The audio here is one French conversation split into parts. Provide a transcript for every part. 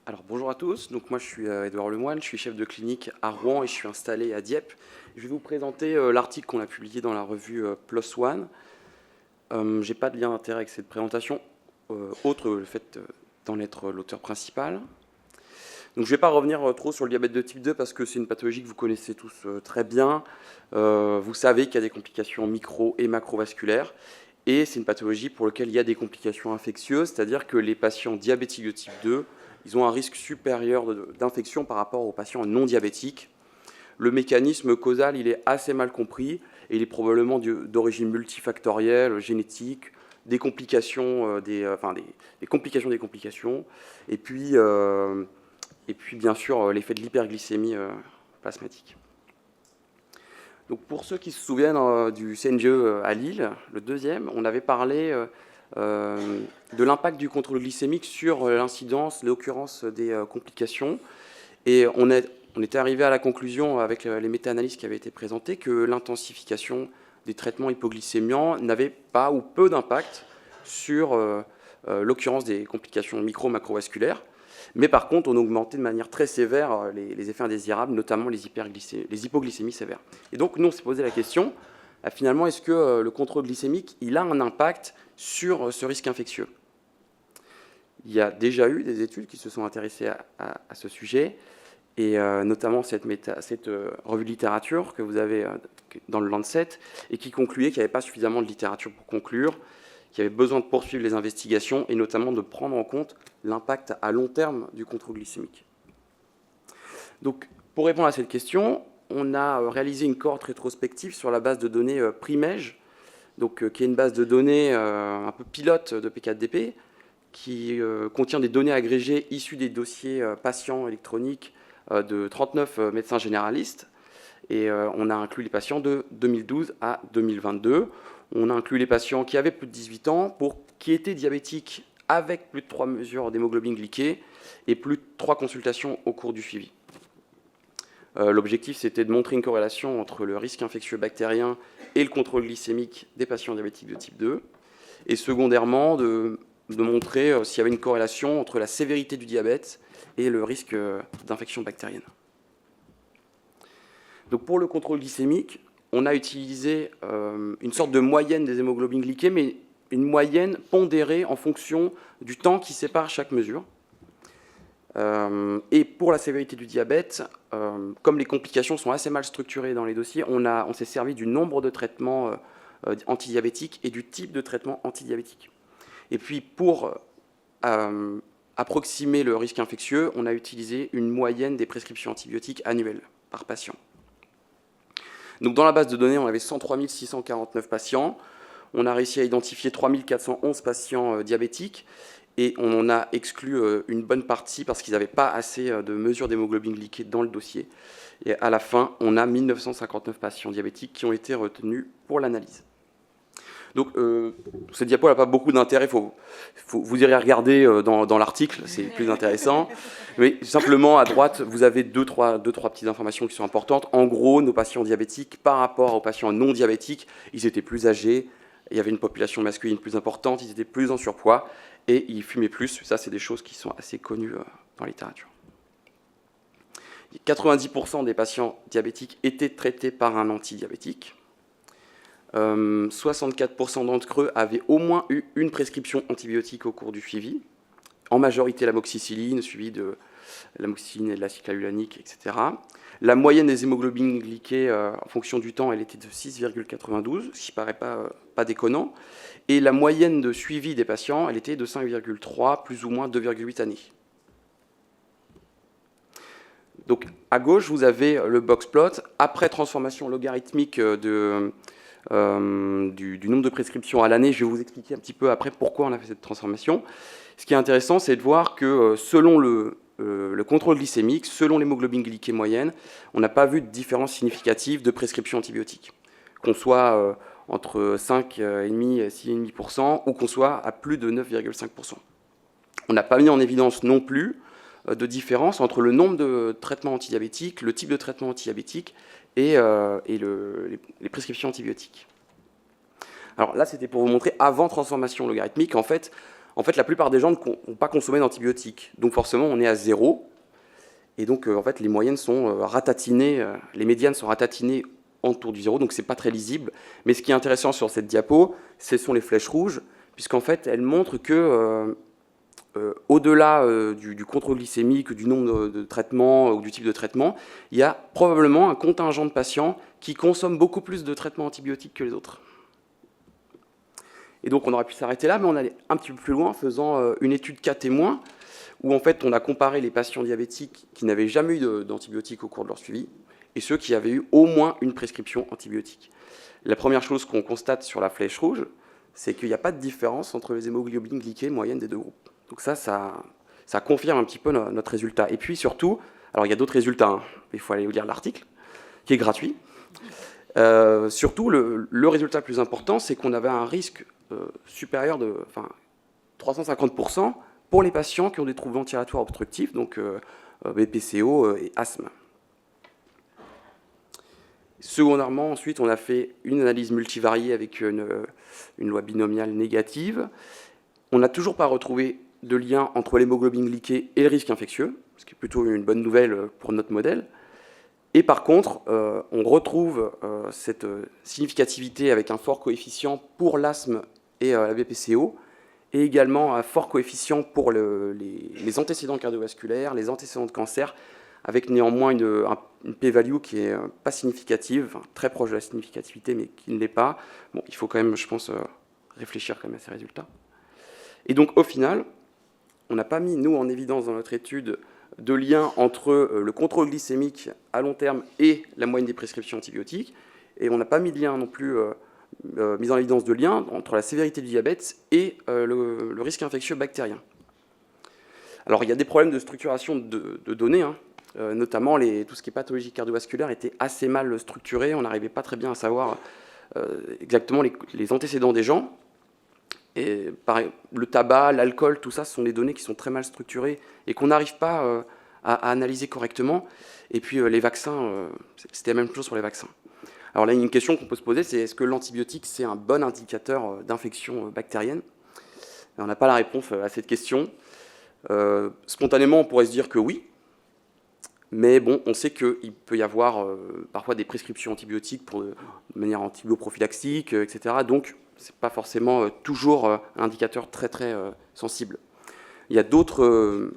Alors bonjour à tous, donc moi je suis Édouard Lemoine, je suis chef de clinique à Rouen et je suis installé à Dieppe. Je vais vous présenter l'article qu'on a publié dans la revue PLOS ONE. J'ai pas de lien d'intérêt avec cette présentation, autre le fait d'en être l'auteur principal. Donc je ne vais pas revenir trop sur le diabète de type 2 parce que c'est une pathologie que vous connaissez tous très bien. Vous savez qu'il y a des complications micro et macrovasculaires. Et c'est une pathologie pour laquelle il y a des complications infectieuses, c'est-à-dire que les patients diabétiques de type 2, ils ont un risque supérieur d'infection par rapport aux patients non diabétiques. Le mécanisme causal, il est assez mal compris et il est probablement d'origine multifactorielle, génétique, des complications, des complications des complications, et puis bien sûr l'effet de l'hyperglycémie plasmatique. Donc pour ceux qui se souviennent du CNGE à Lille, le deuxième, on avait parlé de l'impact du contrôle glycémique sur l'incidence, l'occurrence des complications. Et on était arrivé à la conclusion, avec les méta-analyses qui avaient été présentées, que l'intensification des traitements hypoglycémiants n'avait pas ou peu d'impact sur l'occurrence des complications micro-macrovasculaires. Mais par contre, on augmentait de manière très sévère les effets indésirables, notamment les hypoglycémies sévères. Et donc, nous, on s'est posé la question, finalement, est-ce que le contrôle glycémique, il a un impact sur ce risque infectieux? Il y a déjà eu des études qui se sont intéressées à ce sujet, et notamment cette revue de littérature que vous avez dans le Lancet, et qui concluait qu'il n'y avait pas suffisamment de littérature pour conclure, qu'il y avait besoin de poursuivre les investigations, et notamment de prendre en compte l'impact à long terme du contrôle glycémique. Donc, pour répondre à cette question, on a réalisé une cohorte rétrospective sur la base de données PRIMEJ, donc, qui est une base de données un peu pilote de P4DP, qui contient des données agrégées issues des dossiers patients électroniques de 39 médecins généralistes. Et on a inclus les patients de 2012 à 2022. On a inclus les patients qui avaient plus de 18 ans, qui étaient diabétiques avec plus de 3 mesures d'hémoglobine glyquée et plus de 3 consultations au cours du suivi. L'objectif, c'était de montrer une corrélation entre le risque infectieux bactérien et le contrôle glycémique des patients diabétiques de type 2, et secondairement de montrer s'il y avait une corrélation entre la sévérité du diabète et le risque d'infection bactérienne. Donc pour le contrôle glycémique, on a utilisé une sorte de moyenne des hémoglobines glyquées, mais une moyenne pondérée en fonction du temps qui sépare chaque mesure. Et pour la sévérité du diabète, comme les complications sont assez mal structurées dans les dossiers, on s'est servi du nombre de traitements antidiabétiques et du type de traitement antidiabétique. Et puis pour approximer le risque infectieux, on a utilisé une moyenne des prescriptions antibiotiques annuelles par patient. Donc dans la base de données, on avait 103 649 patients. On a réussi à identifier 3 411 patients diabétiques et on en a exclu une bonne partie parce qu'ils n'avaient pas assez de mesures d'hémoglobine glyquée dans le dossier. Et à la fin, on a 1959 patients diabétiques qui ont été retenus pour l'analyse. Donc cette diapo n'a pas beaucoup d'intérêt, vous irez regarder dans l'article, c'est plus intéressant. Mais simplement, à droite, vous avez deux, trois petites informations qui sont importantes. En gros, nos patients diabétiques, par rapport aux patients non diabétiques, ils étaient plus âgés, il y avait une population masculine plus importante, ils étaient plus en surpoids et ils fumaient plus. Ça, c'est des choses qui sont assez connues dans la littérature. 90% des patients diabétiques étaient traités par un antidiabétique. 64% d'entre eux avaient au moins eu une prescription antibiotique au cours du suivi, en majorité l'amoxicilline, suivie de l'amoxicilline et de l'acide clavulanique, etc. La moyenne des hémoglobines glyquées en fonction du temps, elle était de 6,92, ce qui ne paraît pas déconnant. Et la moyenne de suivi des patients, elle était de 5,3, plus ou moins 2,8 années. Donc à gauche, vous avez le box plot, après transformation logarithmique du nombre de prescriptions à l'année. Je vais vous expliquer un petit peu après pourquoi on a fait cette transformation. Ce qui est intéressant, c'est de voir que selon le contrôle glycémique, selon l'hémoglobine glyquée moyenne, on n'a pas vu de différence significative de prescription antibiotique. Qu'on soit entre 5,5 et 6,5% ou qu'on soit à plus de 9,5%. On n'a pas mis en évidence non plus de différence entre le nombre de traitements antidiabétiques, le type de traitement antidiabétique et les prescriptions antibiotiques. Alors là, c'était pour vous montrer avant transformation logarithmique. En fait, En fait, la plupart des gens n'ont pas consommé d'antibiotiques. Donc forcément, on est à 0. Et donc, en fait, les moyennes sont ratatinées, les médianes sont ratatinées autour du 0, donc c'est pas très lisible. Mais ce qui est intéressant sur cette diapo, ce sont les flèches rouges, puisqu'en fait, elles montrent que au-delà du contrôle glycémique, du nombre de traitements ou du type de traitement, il y a probablement un contingent de patients qui consomment beaucoup plus de traitements antibiotiques que les autres. Et donc on aurait pu s'arrêter là, mais on allait un petit peu plus loin en faisant une étude cas témoin, où en fait on a comparé les patients diabétiques qui n'avaient jamais eu d'antibiotiques au cours de leur suivi, et ceux qui avaient eu au moins une prescription antibiotique. La première chose qu'on constate sur la flèche rouge, c'est qu'il n'y a pas de différence entre les hémoglobines glyquées moyennes des deux groupes. Donc ça confirme un petit peu notre résultat. Et puis surtout, alors il y a d'autres résultats, hein, il faut aller lire l'article, qui est gratuit. Surtout, le résultat le plus important, c'est qu'on avait un risque supérieur de 350% pour les patients qui ont des troubles ventilateurs obstructifs, donc BPCO et asthme. Secondairement, ensuite, on a fait une analyse multivariée avec une loi binomiale négative. On n'a toujours pas retrouvé de lien entre l'hémoglobine glyquée et le risque infectieux, ce qui est plutôt une bonne nouvelle pour notre modèle. Et par contre, on retrouve cette significativité avec un fort coefficient pour l'asthme et la BPCO, et également un fort coefficient pour les antécédents cardiovasculaires, les antécédents de cancer, avec néanmoins une p-value qui est pas significative, très proche de la significativité, mais qui ne l'est pas. Bon, il faut quand même, je pense, réfléchir quand même à ces résultats. Et donc, au final, on n'a pas mis, nous, en évidence dans notre étude, de lien entre le contrôle glycémique à long terme et la moyenne des prescriptions antibiotiques, et on n'a pas mis de lien non plus, mis en évidence de lien entre la sévérité du diabète et le risque infectieux bactérien. Alors, il y a des problèmes de structuration de données, hein. Notamment tout ce qui est pathologie cardiovasculaire était assez mal structuré, on n'arrivait pas très bien à savoir exactement les antécédents des gens. Et pareil, le tabac, l'alcool, tout ça, ce sont des données qui sont très mal structurées et qu'on n'arrive pas à analyser correctement. Et puis les vaccins, c'était la même chose pour les vaccins. Alors là, il y a une question qu'on peut se poser, c'est est-ce que l'antibiotique, c'est un bon indicateur d'infection bactérienne? On n'a pas la réponse à cette question. Spontanément, on pourrait se dire que oui. Mais bon, on sait qu'il peut y avoir parfois des prescriptions antibiotiques de manière antibioprophylactique, etc. Donc, ce n'est pas forcément toujours un indicateur très très sensible. Il y a d'autres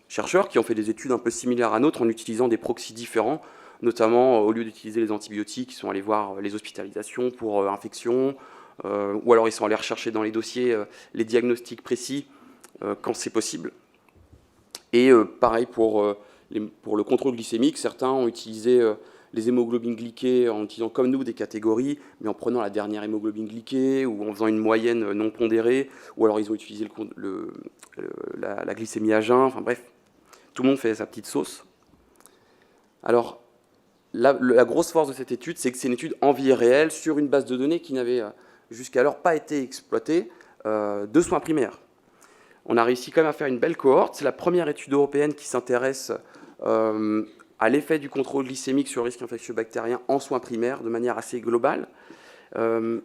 chercheurs qui ont fait des études un peu similaires à nôtres en utilisant des proxys différents, notamment au lieu d'utiliser les antibiotiques, ils sont allés voir les hospitalisations pour infections, ou alors ils sont allés rechercher dans les dossiers les diagnostics précis quand c'est possible. Et pareil pour le contrôle glycémique, certains ont utilisé les hémoglobines glyquées en utilisant comme nous des catégories, mais en prenant la dernière hémoglobine glyquée ou en faisant une moyenne non pondérée, ou alors ils ont utilisé la glycémie à jeun, enfin bref, tout le monde fait sa petite sauce. Alors, la grosse force de cette étude, c'est que c'est une étude en vie réelle sur une base de données qui n'avait jusqu'alors pas été exploitée de soins primaires. On a réussi quand même à faire une belle cohorte. C'est la première étude européenne qui s'intéresse à l'effet du contrôle glycémique sur le risque infectieux bactérien en soins primaires de manière assez globale. Une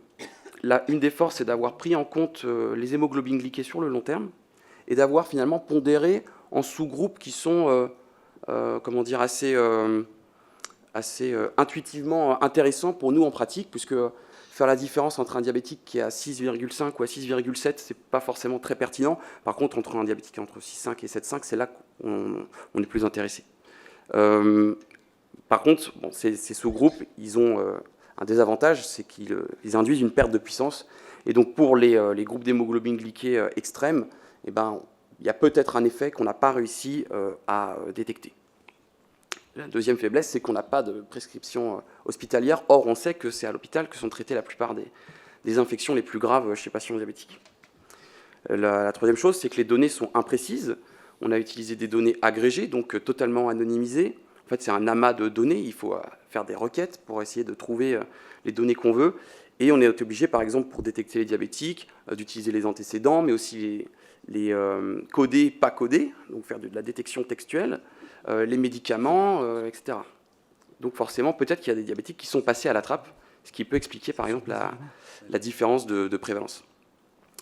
des forces, c'est d'avoir pris en compte les hémoglobines glyquées sur le long terme et d'avoir finalement pondéré en sous-groupes qui sont comment dire, assez intuitivement intéressants pour nous en pratique, puisque faire la différence entre un diabétique qui est à 6,5 ou à 6,7, c'est pas forcément très pertinent. Par contre, entre un diabétique entre 6,5 et 7,5, c'est là qu'on est plus intéressé. Par contre, bon, ces sous-groupes, ils ont un désavantage, c'est qu'ils induisent une perte de puissance. Et donc, pour les groupes d'hémoglobine glyquée extrêmes, eh ben, il y a peut-être un effet qu'on n'a pas réussi à détecter. La deuxième faiblesse, c'est qu'on n'a pas de prescription hospitalière. Or, on sait que c'est à l'hôpital que sont traitées la plupart des infections les plus graves chez les patients diabétiques. La troisième chose, c'est que les données sont imprécises. On a utilisé des données agrégées, donc totalement anonymisées. En fait, c'est un amas de données. Il faut faire des requêtes pour essayer de trouver les données qu'on veut. Et on est obligé, par exemple, pour détecter les diabétiques, d'utiliser les antécédents, mais aussi les codés, pas codés, donc faire de la détection textuelle, les médicaments, etc. Donc forcément, peut-être qu'il y a des diabétiques qui sont passés à la trappe, ce qui peut expliquer, par exemple, la différence de prévalence.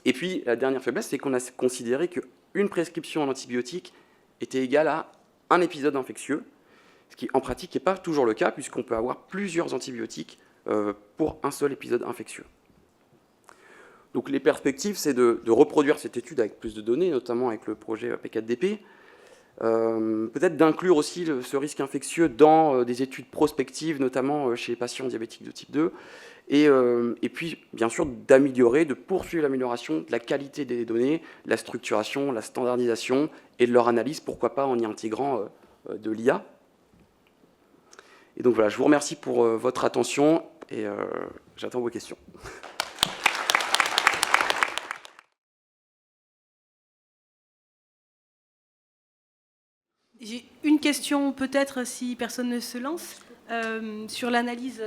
Et puis, la dernière faiblesse, c'est qu'on a considéré qu'une prescription en antibiotiques était égale à un épisode infectieux, ce qui, en pratique, n'est pas toujours le cas, puisqu'on peut avoir plusieurs antibiotiques pour un seul épisode infectieux. Donc, les perspectives, c'est de reproduire cette étude avec plus de données, notamment avec le projet P4DP, peut-être d'inclure aussi ce risque infectieux dans des études prospectives, notamment chez les patients diabétiques de type 2, et puis, bien sûr, de poursuivre l'amélioration de la qualité des données, la structuration, la standardisation et de leur analyse, pourquoi pas en y intégrant de l'IA. Et donc voilà, je vous remercie pour votre attention et j'attends vos questions. J'ai une question, peut-être, si personne ne se lance, sur l'analyse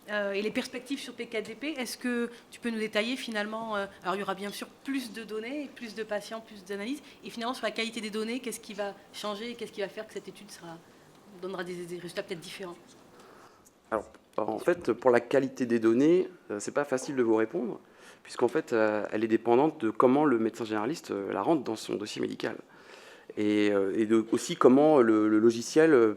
et les perspectives sur P4DP. Est-ce que tu peux nous détailler, finalement, alors il y aura bien sûr plus de données, plus de patients, plus d'analyses, et finalement, sur la qualité des données, qu'est-ce qui va changer, qu'est-ce qui va faire que cette étude donnera des résultats peut-être différents? Alors, en fait, pour la qualité des données, c'est pas facile de vous répondre, puisqu'en fait, elle est dépendante de comment le médecin généraliste la rentre dans son dossier médical. Et aussi comment le logiciel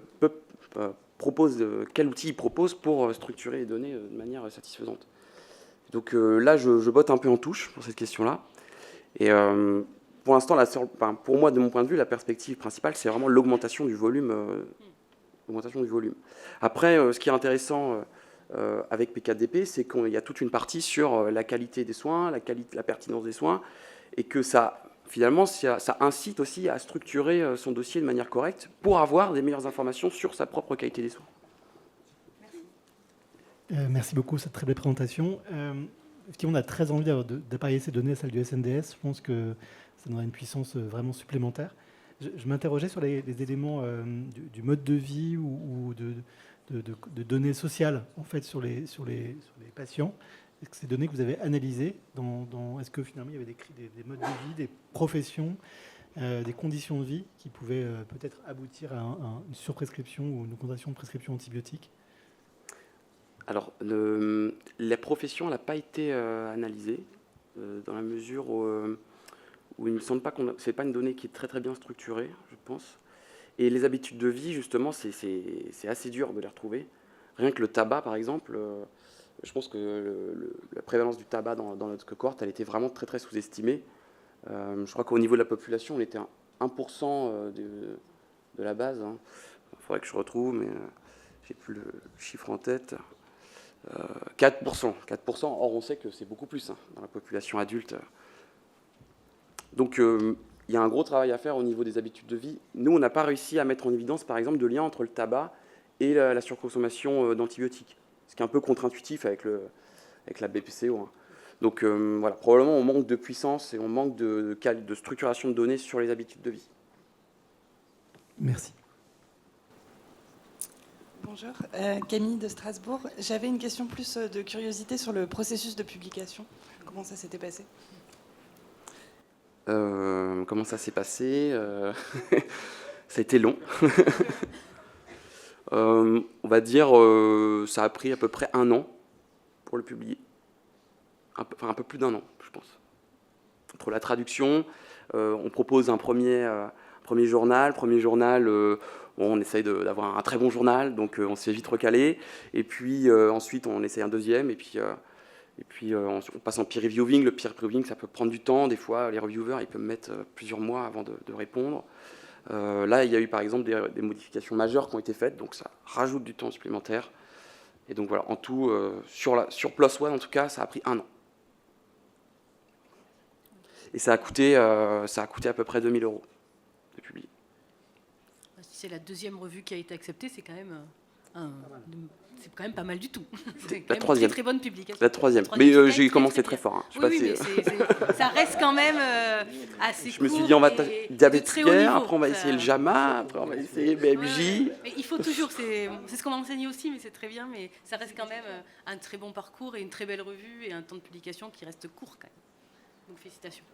propose, quel outil il propose pour structurer les données de manière satisfaisante. Donc là, je botte un peu en touche pour cette question-là. Et pour l'instant, pour moi, de mon point de vue, la perspective principale, c'est vraiment l'augmentation du volume. Après, ce qui est intéressant avec P4DP, c'est qu'il y a toute une partie sur la qualité des soins, la pertinence des soins, et que finalement, ça incite aussi à structurer son dossier de manière correcte pour avoir des meilleures informations sur sa propre qualité des soins. Merci beaucoup pour cette très belle présentation. Effectivement, on a très envie d'appareiller ces données à celles du SNDS. Je pense que ça donnera une puissance vraiment supplémentaire. Je m'interrogeais sur les éléments du mode de vie ou de données sociales en fait, sur les patients. Est-ce que ces données que vous avez analysées, est-ce que finalement il y avait des modes de vie, des professions, des conditions de vie qui pouvaient peut-être aboutir à une surprescription ou une augmentation de prescription antibiotique? Alors, la profession n'a pas été analysée dans la mesure où il ne me semble pas c'est pas une donnée qui est très très bien structurée, je pense. Et les habitudes de vie, justement, c'est assez dur de les retrouver. Rien que le tabac, par exemple. Je pense que la prévalence du tabac dans notre cohorte, elle était vraiment très, très sous-estimée. Je crois qu'au niveau de la population, on était à 1% de la base. Hein. Il faudrait que je retrouve, mais je n'ai plus le chiffre en tête. 4%. Or, on sait que c'est beaucoup plus dans la population adulte. Donc, il y a un gros travail à faire au niveau des habitudes de vie. Nous, on n'a pas réussi à mettre en évidence, par exemple, de lien entre le tabac et la surconsommation d'antibiotiques. Ce qui est un peu contre-intuitif avec la BPCO. Hein. Donc voilà, probablement on manque de puissance et on manque de structuration de données sur les habitudes de vie. Merci. Bonjour, Camille de Strasbourg. J'avais une question plus de curiosité sur le processus de publication. Comment ça s'était passé ? Comment ça s'est passé Ça a été long. On va dire, ça a pris à peu près 1 an pour le publier. Un peu plus d'1 an, je pense. Entre la traduction, on propose un premier journal. On essaye d'avoir un très bon journal, donc on s'est vite recalé. Et puis ensuite, on essaye un deuxième, et puis on passe en peer reviewing. Le peer reviewing, ça peut prendre du temps. Des fois, les reviewers, ils peuvent mettre plusieurs mois avant de répondre. Là, il y a eu par exemple des modifications majeures qui ont été faites, donc ça rajoute du temps supplémentaire. Et donc voilà, en tout, sur PLOS ONE en tout cas, ça a pris 1 an. Et ça a coûté à peu près 2 000 € de publier. Si c'est la deuxième revue qui a été acceptée, c'est quand même pas mal du tout. C'est quand même une très bonne publication. La troisième. Mais j'ai commencé très fort. Hein. Oui, mais ça reste quand même assez Je me suis court dit, on va diabéticaire, niveau. après on va essayer le JAMA, après on va essayer BMJ. Mais il faut toujours, c'est ce qu'on m'a enseigné aussi, mais c'est très bien, mais ça reste quand même un très bon parcours et une très belle revue et un temps de publication qui reste court quand même. Donc félicitations.